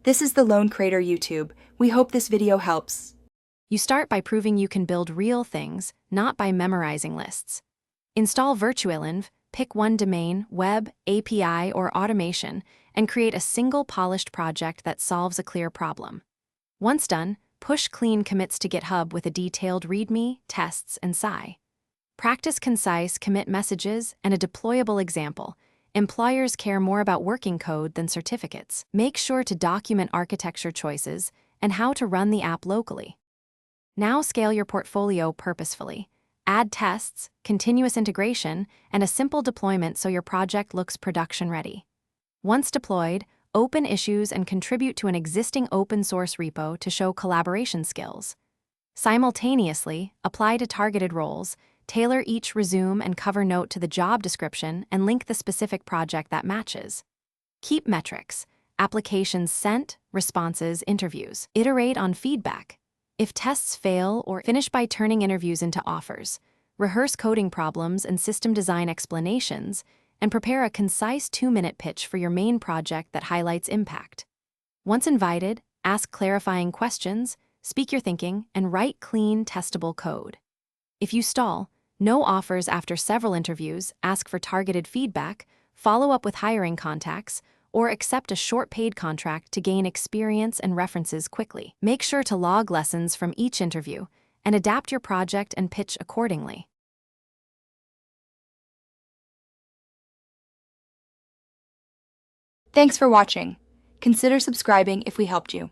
This is the Lone Creator YouTube. We hope this video helps. You start by proving you can build real things, not by memorizing lists. Install Virtualenv, pick one domain, web, API, or automation, and create a single polished project that solves a clear problem. Once done, push clean commits to GitHub with a detailed README, tests, and SCI. Practice concise commit messages and a deployable example. Employers care more about working code than certificates. Make sure to document architecture choices and how to run the app locally. Now scale your portfolio purposefully. Add tests, continuous integration, and a simple deployment so your project looks production-ready. Once deployed, open issues and contribute to an existing open-source repo to show collaboration skills. Simultaneously, apply to targeted roles, tailor each resume and cover note to the job description, and link the specific project that matches. Keep metrics: applications sent, responses, interviews. Iterate on feedback. If tests fail, or finish by turning interviews into offers. Rehearse coding problems and system design explanations, and prepare a concise 2-minute pitch for your main project that highlights impact. Once invited, ask clarifying questions, speak your thinking, and write clean, testable code. If you stall, no offers after several interviews, ask for targeted feedback, follow up with hiring contacts, or accept a short paid contract to gain experience and references quickly. Make sure to log lessons from each interview and adapt your project and pitch accordingly. Thanks for watching. Consider subscribing if we helped you.